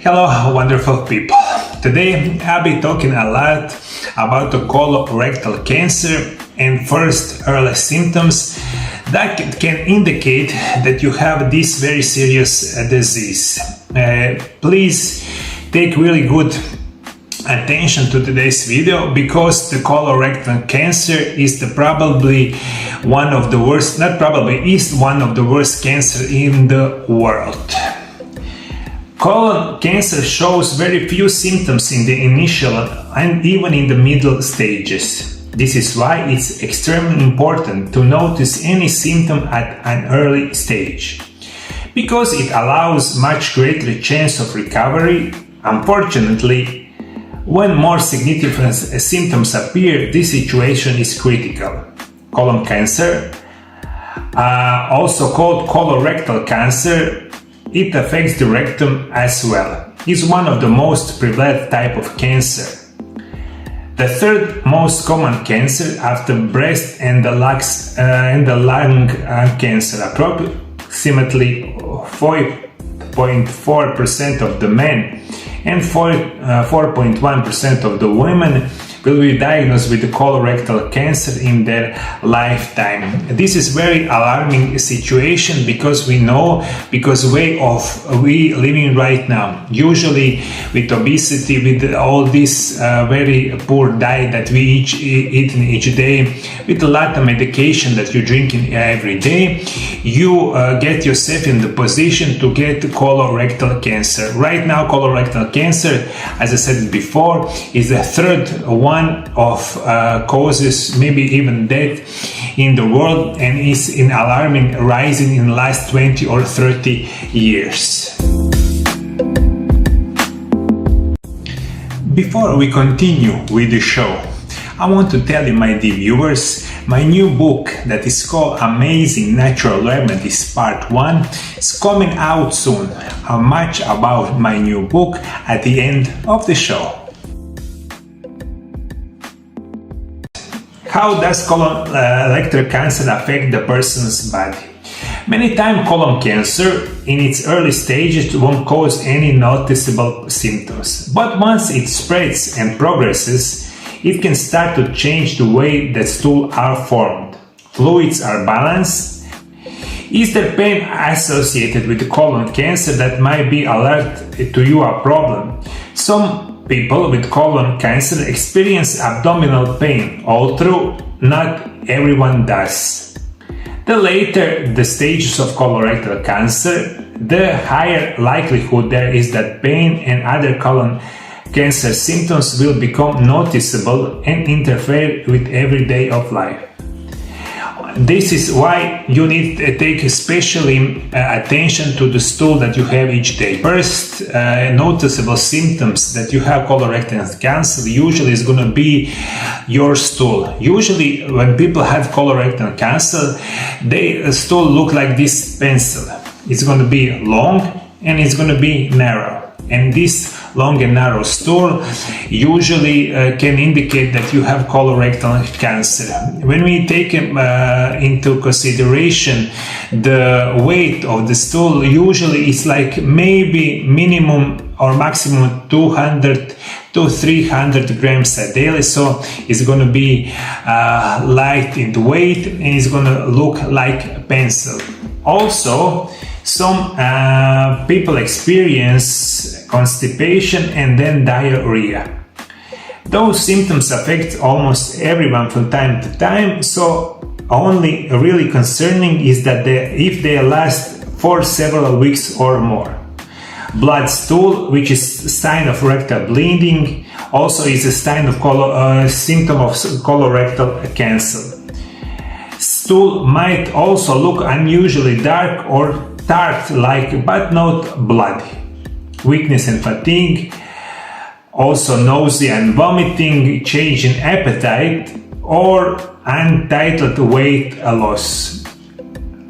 Hello, wonderful people. Today I'll be talking a lot about the colorectal cancer and first early symptoms that can indicate that you have this very serious disease. Please take really good attention to today's video because the colorectal cancer is probably one of the worst, not probably, is one of the worst cancer in the world. Colon cancer shows very few symptoms in the initial and even in the middle stages. This is why it's extremely important to notice any symptom at an early stage, because it allows much greater chance of recovery. Unfortunately, when more significant symptoms appear, this situation is critical. Colon cancer, also called colorectal cancer, it affects the rectum as well. It's one of the most prevalent type of cancer. The third most common cancer after breast and the lung cancer. Approximately 4.4% of the men and 4.1% of the women will be diagnosed with the colorectal cancer in their lifetime. This is very alarming situation because we know, because way of we living right now, usually with obesity, with all this very poor diet that we eat each day, with a lot of medication that you're drinking every day, you get yourself in the position to get colorectal cancer. Right now, colorectal cancer, as I said before, is the third one of causes, maybe even death in the world, and is in alarming rising in the last 20 or 30 years. Before we continue with the show, I want to tell you, my dear viewers, my new book that is called Amazing Natural Remedies Part 1 is coming out soon. Much about my new book at the end of the show. How does colorectal cancer affect the person's body? Many times colon cancer in its early stages won't cause any noticeable symptoms, but once it spreads and progresses, it can start to change the way that stools are formed. Fluids are balanced. Is there pain associated with the colon cancer that might be alert to you a problem? Some people with colon cancer experience abdominal pain, although not everyone does. The later the stages of colorectal cancer, the higher likelihood there is that pain and other colon cancer symptoms will become noticeable and interfere with every day of life. This is why you need to take especially attention to the stool that you have each day. First, noticeable symptoms that you have colorectal cancer usually is going to be your stool. Usually when people have colorectal cancer, their stool look like this pencil. It's going to be long and it's going to be narrow. And this long and narrow stool usually can indicate that you have colorectal cancer. When we take into consideration the weight of the stool, usually it's like maybe minimum or maximum 200 to 300 grams a day. So it's going to be light in the weight and it's going to look like a pencil. Also, some people experience constipation and then diarrhea. Those symptoms affect almost everyone from time to time, so only really concerning is that if they last for several weeks or more. Blood stool, which is a sign of rectal bleeding, also is a sign of symptom of colorectal cancer. Stool might also look unusually dark or tart-like, but not bloody. Weakness and fatigue, also nausea and vomiting, change in appetite, or untitled weight loss.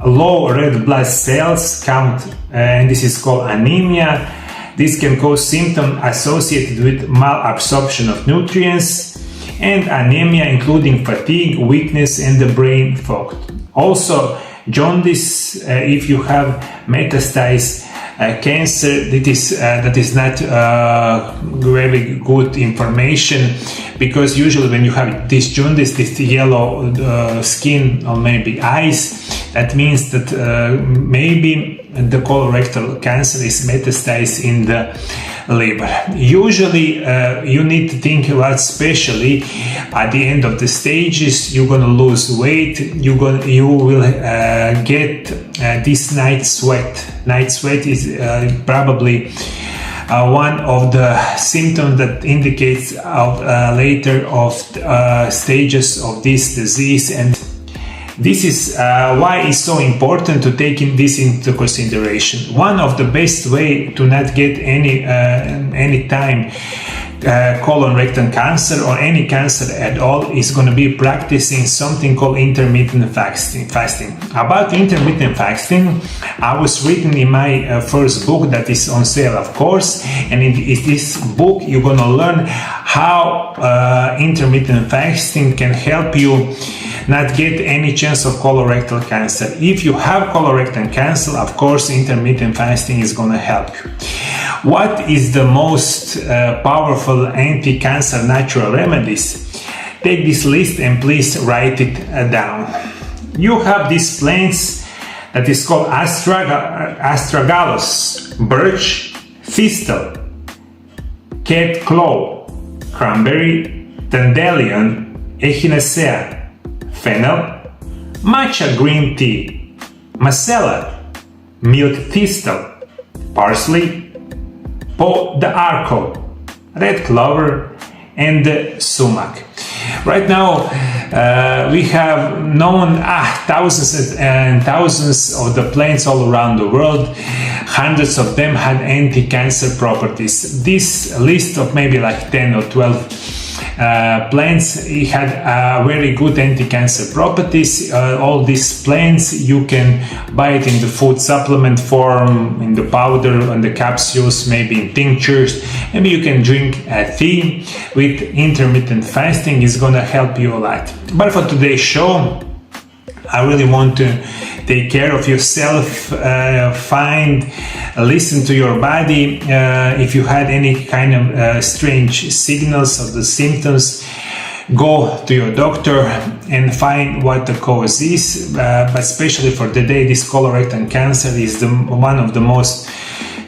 Low red blood cells count, and this is called anemia. This can cause symptoms associated with malabsorption of nutrients and anemia, including fatigue, weakness, and the brain fog. Also, jaundice, if you have metastasized cancer, that is not very good information, because usually when you have this jaundice, this yellow skin or maybe eyes, that means that maybe the colorectal cancer is metastasized in the liver. Usually you need to think about, especially at the end of the stages, you're gonna lose weight, you will get this night sweat. Night sweat is probably one of the symptoms that indicates later of stages of this disease, and this is why it's so important to take this into consideration. One of the best way to not get any time colorectal cancer or any cancer at all is going to be practicing something called intermittent fasting. About intermittent fasting, I was reading in my first book that is on sale, of course, and in this book you're going to learn how intermittent fasting can help you not get any chance of colorectal cancer. If you have colorectal cancer, of course intermittent fasting is going to help you. What is the most powerful anti-cancer natural remedies? Take this list and please write it down. You have these plants that is called astragalus, birch, thistle, cat claw, cranberry, dandelion, echinacea, fennel, matcha green tea, macella, milk thistle, parsley, pot d'arco, red clover, and sumac. Right now we have known thousands and thousands of the plants all around the world. Hundreds of them had anti-cancer properties. This list of maybe like 10 or 12 plants, it had very good anti-cancer properties. All these plants you can buy it in the food supplement form, in the powder, and the capsules, maybe in tinctures. Maybe you can drink a tea. With intermittent fasting is gonna help you a lot. But for today's show, I really want to take care of yourself, listen to your body. If you had any kind of strange signals of the symptoms, go to your doctor and find what the cause is. But especially for today, this colorectal cancer is one of the most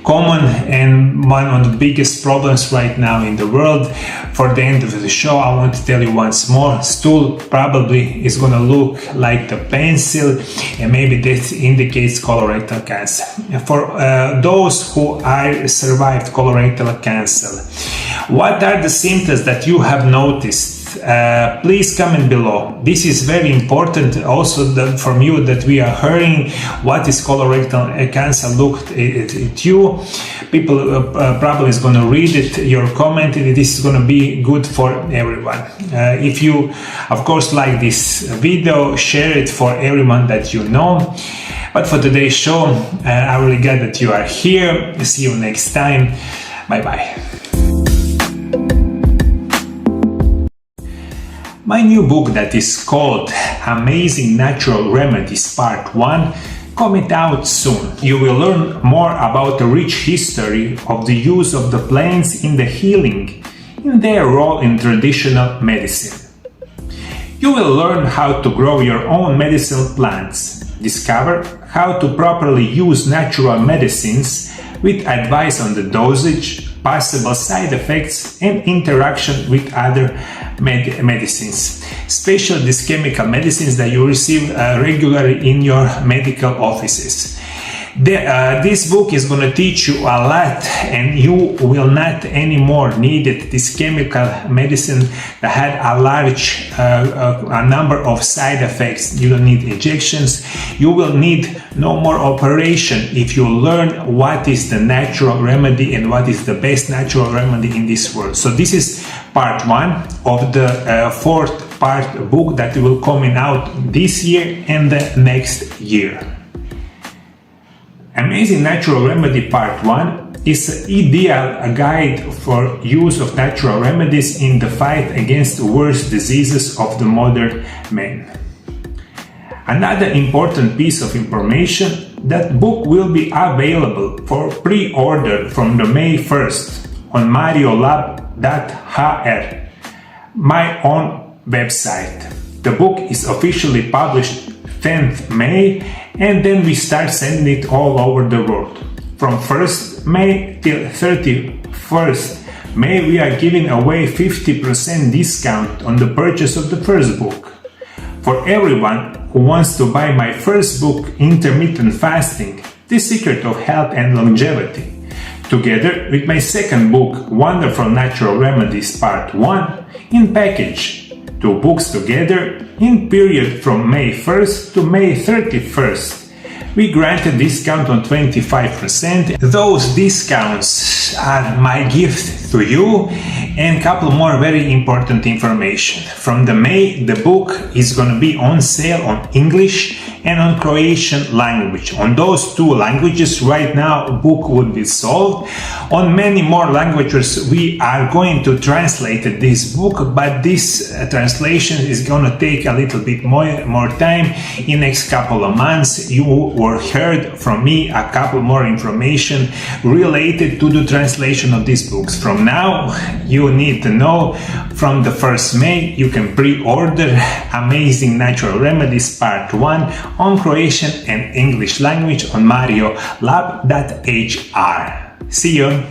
common and one of the biggest problems right now in the world. For the end of the show, I want to tell you once more, stool probably is going to look like the pencil, and maybe this indicates colorectal cancer. For those who survived colorectal cancer, what are the symptoms that you have noticed? Please comment below. This is very important also from you, that we are hearing what is colorectal cancer looked at you. People probably is going to read it, your comment, and this is going to be good for everyone. If you of course like this video, share it for everyone that you know. But for today's show, I'm really glad that you are here. See you next time. Bye bye. My new book that is called Amazing Natural Remedies Part 1 coming out soon. You will learn more about the rich history of the use of the plants in the healing, in their role in traditional medicine. You will learn how to grow your own medicinal plants, discover how to properly use natural medicines with advice on the dosage, possible side effects, and interaction with other medicines, especially these chemical medicines that you receive regularly in your medical offices. This book is going to teach you a lot, and you will not anymore need this chemical medicine that had a large a number of side effects. You don't need injections. You will need no more operation if you learn what is the natural remedy and what is the best natural remedy in this world. So this is part 1 of the 4th part book that will come out this year and the next year. Amazing Natural Remedy Part 1 is an ideal guide for use of natural remedies in the fight against the worst diseases of the modern man. Another important piece of information, that book will be available for pre-order from the May 1st on MarioLab.hr, my own website. The book is officially published 10th May, and then we start sending it all over the world. From 1st May till 31st May, we are giving away 50% discount on the purchase of the first book. For everyone who wants to buy my first book, Intermittent Fasting, The Secret of Health and Longevity, together with my second book, Wonderful Natural Remedies Part 1, in package. 2 books together in period from May 1st to May 31st. We grant a discount on 25%. Those discounts are my gift to you, and a couple more very important information. From the May, the book is going to be on sale on English and on Croatian language. On those 2 languages right now, book would be sold. On many more languages we are going to translate this book, but this translation is going to take a little bit more time. In next couple of months you will heard from me a couple more information related to the translation of these books. From now you need to know, from the 1st May you can pre-order Amazing Natural Remedies Part 1 on Croatian and English language on MarioLab.hr. See you!